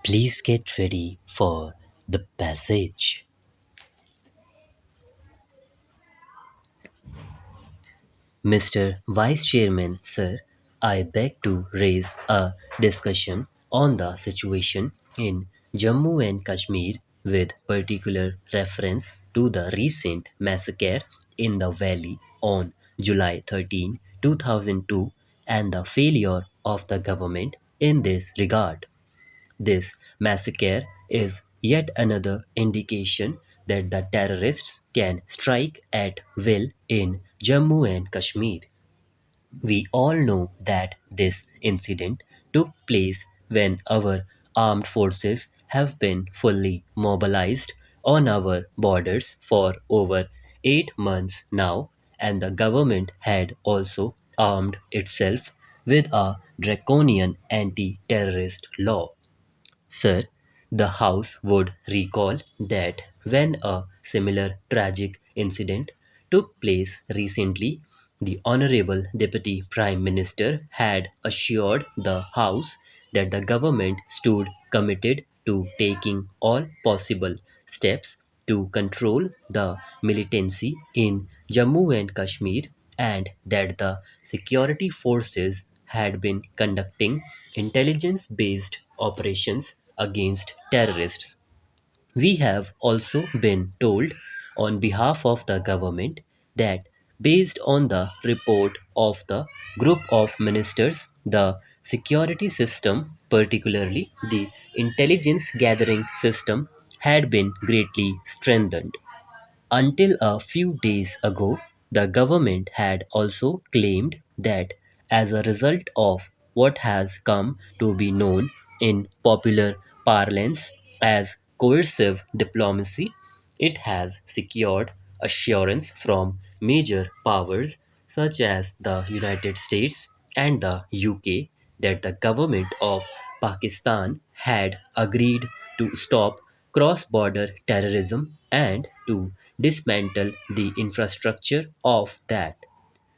Please get ready for the passage. Mr. Vice Chairman, sir, I beg to raise a discussion on the situation in Jammu and Kashmir with particular reference to the recent massacre in the valley on July 13, 2002 and the failure of the government in this regard. This massacre is yet another indication that the terrorists can strike at will in Jammu and Kashmir. We all know that this incident took place when our armed forces have been fully mobilized on our borders for over 8 months now, and the government had also armed itself with a draconian anti terrorist law. Sir, the House would recall that when a similar tragic incident took place recently, the Honorable Deputy Prime Minister had assured the House that the government stood committed to taking all possible steps to control the militancy in Jammu and Kashmir and that the security forces had been conducting intelligence based operations against terrorists. We have also been told on behalf of the government that based on the report of the group of ministers, the security system, particularly the intelligence gathering system, had been greatly strengthened. Until a few days ago, the government had also claimed that as a result of what has come to be known in popular parlance as coercive diplomacy, it has secured assurance from major powers such as the United States and the UK that the government of Pakistan had agreed to stop cross border terrorism and to dismantle the infrastructure of that.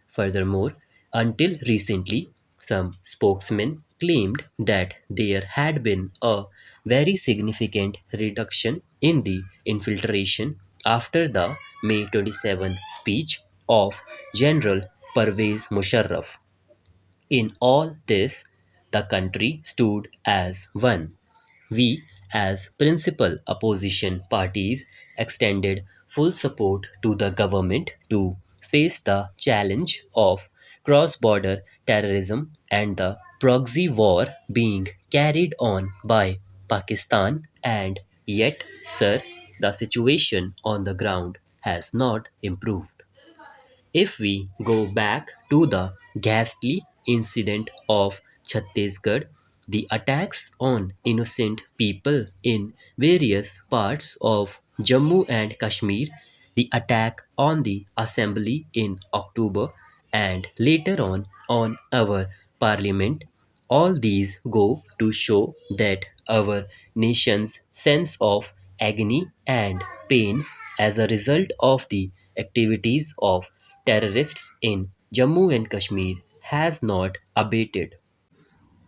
Furthermore, until recently, some spokesmen claimed that there had been a very significant reduction in the infiltration after the May 27 speech of General Pervez Musharraf. In all this, the country stood as one. We, as principal opposition parties, extended full support to the government to face the challenge of cross border terrorism and the proxy war being carried on by Pakistan. And yet, sir, the situation on the ground has not improved. If we go back to the ghastly incident of Chhattisgarh, the attacks on innocent people in various parts of Jammu and Kashmir, the attack on the assembly in October, and later on our parliament, all these go to show that our nation's sense of agony and pain as a result of the activities of terrorists in Jammu and Kashmir has not abated.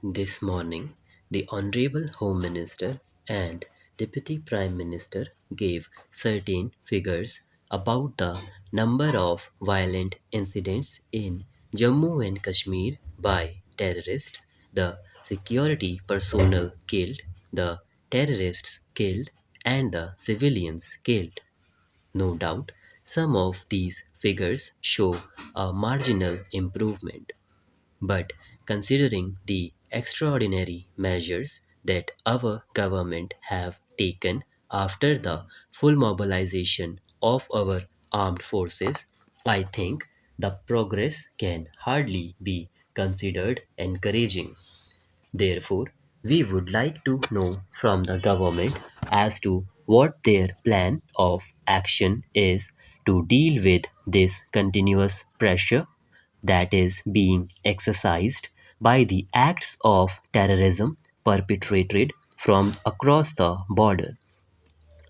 This morning, the Honorable Home Minister and Deputy Prime Minister gave certain figures about the number of violent incidents in Jammu and Kashmir by terrorists, the security personnel killed, the terrorists killed, and the civilians killed. No doubt, some of these figures show a marginal improvement. But considering the extraordinary measures that our government have taken after the full mobilization of our armed forces, I think the progress can hardly be considered encouraging. Therefore, we would like to know from the government as to what their plan of action is to deal with this continuous pressure that is being exercised by the acts of terrorism perpetrated from across the border.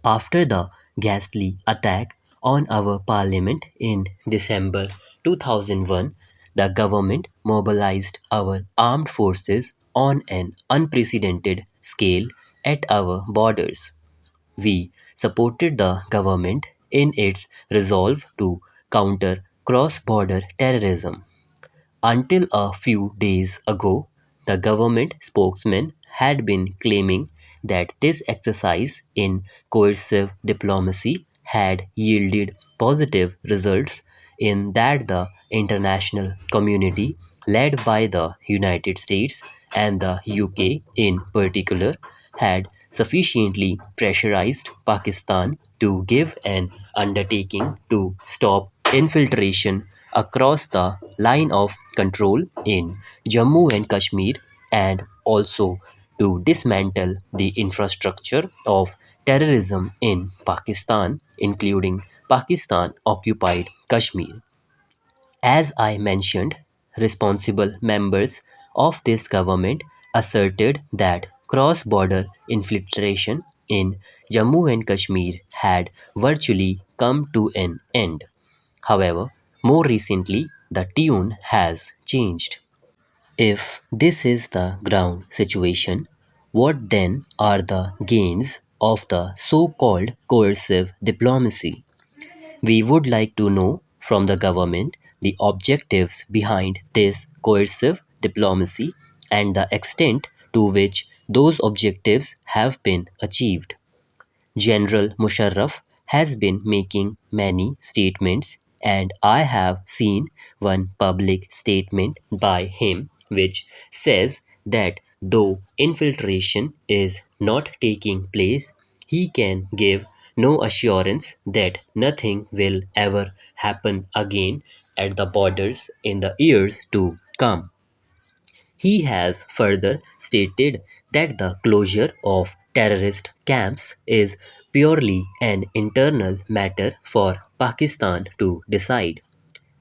After the ghastly attack on our parliament in December 2001, the government mobilized our armed forces on an unprecedented scale at our borders. We supported the government in its resolve to counter cross border terrorism. Until a few days ago, the government spokesman had been claiming that this exercise in coercive diplomacy had yielded positive results in that the international community, led by the United States and the UK in particular, had sufficiently pressurized Pakistan to give an undertaking to stop infiltration across the line of control in Jammu and Kashmir and also to dismantle the infrastructure of terrorism in Pakistan, including Pakistan occupied Kashmir. As I mentioned, responsible members of this government asserted that cross border infiltration in Jammu and Kashmir had virtually come to an end. However, more recently, the tune has changed. If this is the ground situation, what then are the gains of the so called coercive diplomacy? We would like to know from the government the objectives behind this coercive diplomacy and the extent to which those objectives have been achieved. General Musharraf has been making many statements, and I have seen one public statement by him which says that though infiltration is not taking place, he can give no assurance that nothing will ever happen again at the borders in the years to come. He has further stated that the closure of terrorist camps is purely an internal matter for Pakistan to decide.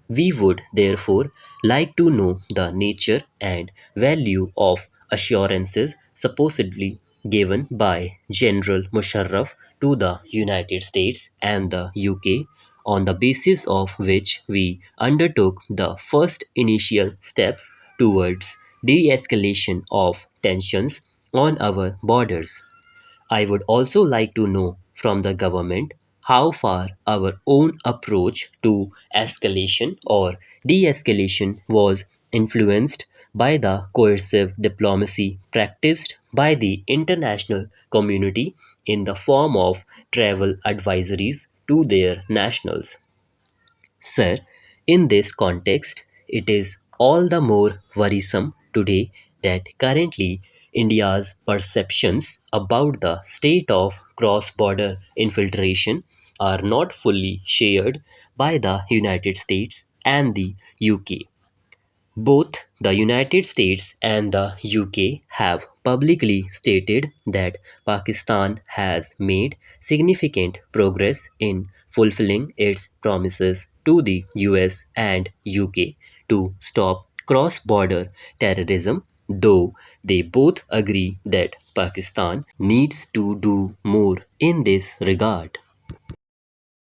We would therefore like to know the nature and value of assurances supposedly given by General Musharraf to the United States and the UK, on the basis of which we undertook the first initial steps towards de escalation of tensions on our borders. I would also like to know from the government how far our own approach to escalation or de escalation was influenced by the coercive diplomacy practiced by the international community in the form of travel advisories to their nationals. Sir, in this context, it is all the more worrisome today that currently India's perceptions about the state of cross border infiltration are not fully shared by the United States and the UK. Both the United States and the UK have publicly stated that Pakistan has made significant progress in fulfilling its promises to the US and UK to stop cross border terrorism, though they both agree that Pakistan needs to do more in this regard.